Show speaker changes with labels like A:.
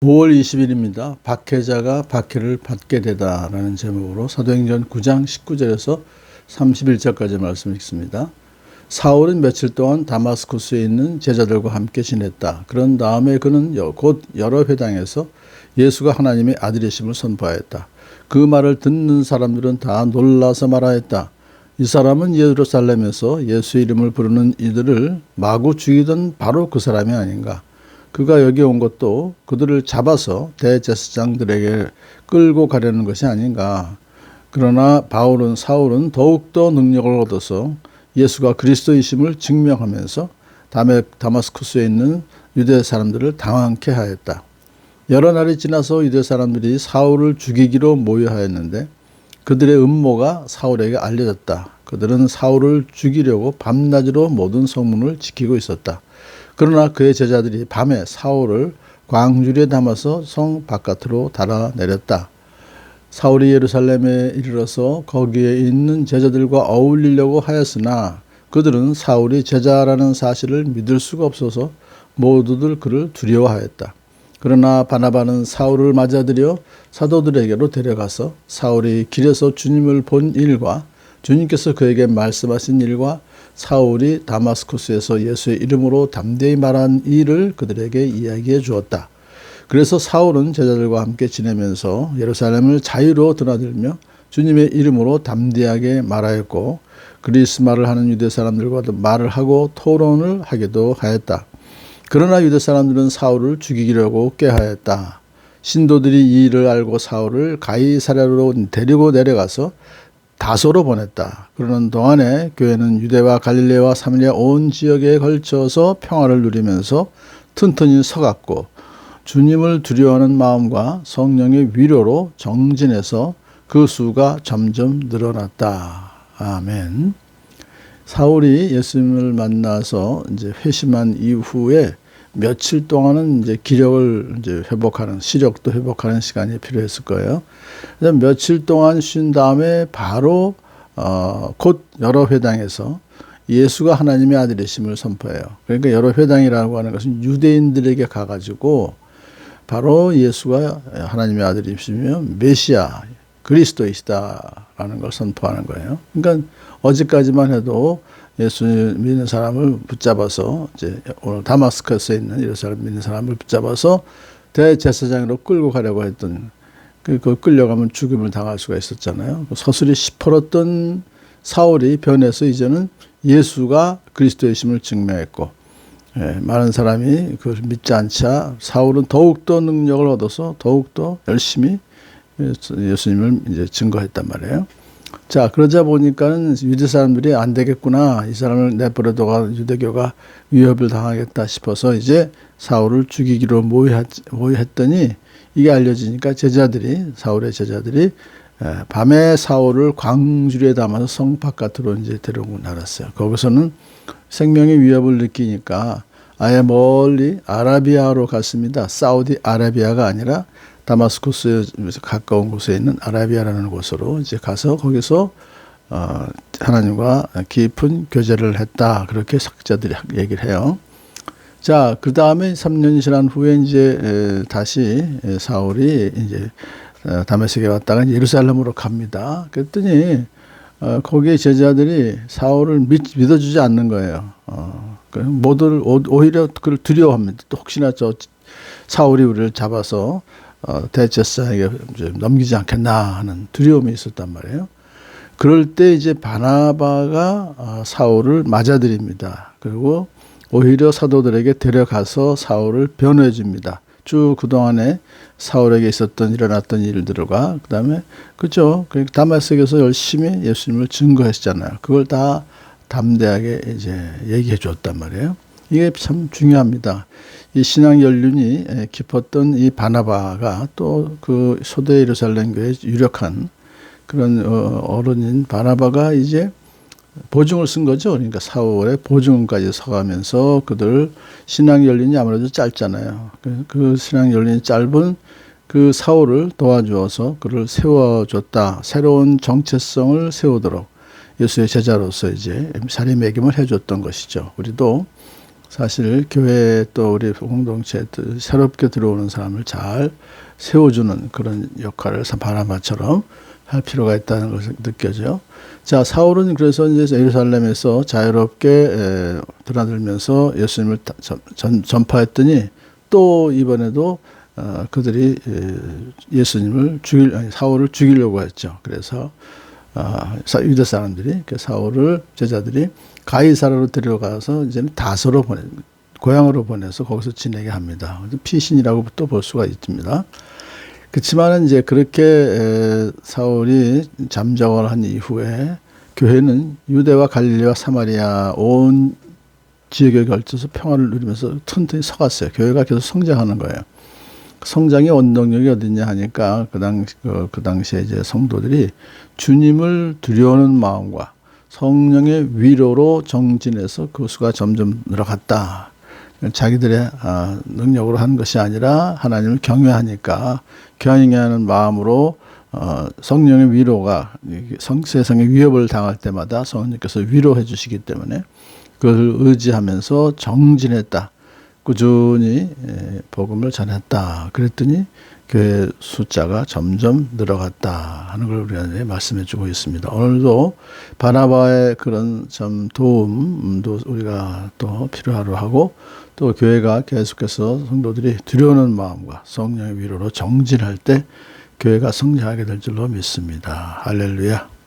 A: 5월 20일입니다. 박해자가 박해를 받게 되다라는 제목으로 사도행전 9장 19절에서 31절까지 말씀 읽습니다. 사울은 며칠 동안 다마스쿠스에 있는 제자들과 함께 지냈다. 그런 다음에 그는 곧 여러 회당에서 예수가 하나님의 아들이심을 선포하였다. 그 말을 듣는 사람들은 다 놀라서 말하였다. 이 사람은 예루살렘에서 예수의 이름을 부르는 이들을 마구 죽이던 바로 그 사람이 아닌가. 그가 여기 온 것도 그들을 잡아서 대제사장들에게 끌고 가려는 것이 아닌가. 그러나 사울은 더욱더 능력을 얻어서 예수가 그리스도이심을 증명하면서 다마스쿠스에 있는 유대 사람들을 당황케 하였다. 여러 날이 지나서 유대 사람들이 사울을 죽이기로 모여하였는데 그들의 음모가 사울에게 알려졌다. 그들은 사울을 죽이려고 밤낮으로 모든 성문을 지키고 있었다. 그러나 그의 제자들이 밤에 사울을 광주리에 담아서 성 바깥으로 달아내렸다. 사울이 예루살렘에 이르러서 거기에 있는 제자들과 어울리려고 하였으나 그들은 사울이 제자라는 사실을 믿을 수가 없어서 모두들 그를 두려워하였다. 그러나 바나바는 사울을 맞아들여 사도들에게로 데려가서 사울이 길에서 주님을 본 일과 주님께서 그에게 말씀하신 일과 사울이 다마스쿠스에서 예수의 이름으로 담대히 말한 일을 그들에게 이야기해 주었다. 그래서 사울은 제자들과 함께 지내면서 예루살렘을 자유로 드나들며 주님의 이름으로 담대하게 말하였고 그리스말을 하는 유대 사람들과도 말을 하고 토론을 하기도 하였다. 그러나 유대 사람들은 사울을 죽이려고 꾀하였다. 신도들이 이 일을 알고 사울을 가이사랴로 데리고 내려가서 다소로 보냈다. 그러는 동안에 교회는 유대와 갈릴레와 사마리아 온 지역에 걸쳐서 평화를 누리면서 튼튼히 서갔고 주님을 두려워하는 마음과 성령의 위로로 정진해서 그 수가 점점 늘어났다. 아멘. 사울이 예수님을 만나서 이제 회심한 이후에 며칠 동안은 이제 기력을 이제 회복하는, 시력도 회복하는 시간이 필요했을 거예요. 그래서 며칠 동안 쉰 다음에 바로 곧 여러 회당에서 예수가 하나님의 아들이심을 선포해요. 그러니까 여러 회당이라고 하는 것은 유대인들에게 가가지고 바로 예수가 하나님의 아들이시며 메시아, 그리스도이시다라는 걸 선포하는 거예요. 그러니까 어제까지만 해도 예수 믿는 사람을 붙잡아서 이제 오늘 다마스커스에 있는 예루살렘 믿는 사람을 붙잡아서 대제사장으로 끌고 가려고 했던 그 끌려가면 죽음을 당할 수가 있었잖아요. 서슬이 시퍼렀던 사울이 변해서 이제는 예수가 그리스도의심을 증명했고 많은 사람이 그것을 믿지 않자 사울은 더욱더 능력을 얻어서 더욱더 열심히 예수님을 이제 증거했단 말이에요. 자, 그러자 보니까는 유대 사람들이 안 되겠구나. 이 사람을 내버려둬가 유대교가 위협을 당하겠다 싶어서 이제 사울을 죽이기로 모의했더니 이게 알려지니까 사울의 제자들이 밤에 사울을 광주리에 담아서 성 바깥으로 이제 데리고 나갔어요. 거기서는 생명의 위협을 느끼니까 아예 멀리 아라비아로 갔습니다. 사우디 아라비아가 아니라 다마스쿠스에서 가까운 곳에 있는 아라비아라는 곳으로 이제 가서 거기서 하나님과 깊은 교제를 했다. 그렇게 학자들이 얘기를 해요. 자, 그 다음에 3년이 지난 후에 이제 다시 사울이 이제 다메섹에 왔다가 예루살렘으로 갑니다. 그랬더니 거기에 제자들이 사울을 믿어주지 않는 거예요. 모두를 오히려 그를 두려워합니다. 또 혹시나 사울이 우리를 잡아서 대제사장에게 넘기지 않겠나 하는 두려움이 있었단 말이에요. 그럴 때 이제 바나바가 사울을 맞아들입니다. 그리고 오히려 사도들에게 데려가서 사울을 변호해 줍니다. 쭉 그동안에 사울에게 일어났던 일들과 그다음에 그죠? 다마스크에서 열심히 예수님을 증거했잖아요. 그걸 다 담대하게 이제 얘기해 줬단 말이에요. 이게 참 중요합니다. 이 신앙 연륜이 깊었던 이 바나바가 또 그 소대 예루살렘 교회의 유력한 그런 어른인 바나바가 이제 보증을 쓴 거죠. 그러니까 사울의 보증까지 서가면서 그들 신앙 연륜이 아무래도 짧잖아요. 그 신앙 연륜이 짧은 그 사울을 도와주어서 그를 세워줬다. 새로운 정체성을 세우도록 예수의 제자로서 이제 자리매김을 해줬던 것이죠. 우리도 사실 교회에 또 우리 공동체에 또 새롭게 들어오는 사람을 잘 세워주는 그런 역할을 바나바처럼 할 필요가 있다는 것을 느껴져요. 자, 사울은 그래서 이제 예루살렘에서 자유롭게 드나들면서 예수님을 전파했더니 또 이번에도 그들이 예수님을 사울을 죽이려고 했죠. 그래서 유대 사람들이 사울을 제자들이 가이사라로 데려가서 이제는 다소로 고향으로 보내서 거기서 지내게 합니다. 피신이라고 또 볼 수가 있습니다. 그렇지만은 이제 그렇게 사울이 잠적을 한 이후에 교회는 유대와 갈릴리와 사마리아 온 지역에 걸쳐서 평화를 누리면서 튼튼히 서갔어요. 교회가 계속 성장하는 거예요. 성장의 원동력이 어딨냐 하니까 그 당시에 이제 성도들이 주님을 두려워하는 마음과 성령의 위로로 정진해서 그 수가 점점 늘어갔다. 자기들의 능력으로 한 것이 아니라 하나님을 경외하니까 경외하는 마음으로 성령의 위로가 세상의 위협을 당할 때마다 성령께서 위로해 주시기 때문에 그것을 의지하면서 정진했다. 꾸준히 복음을 전했다. 그랬더니 교회 숫자가 점점 늘어갔다 하는 걸 우리한테 말씀해 주고 있습니다. 오늘도 바나바의 그런 좀 도움도 우리가 또 필요하로 하고 또 교회가 계속해서 성도들이 두려워하는 마음과 성령의 위로로 정진할 때 교회가 성장하게 될 줄로 믿습니다. 할렐루야.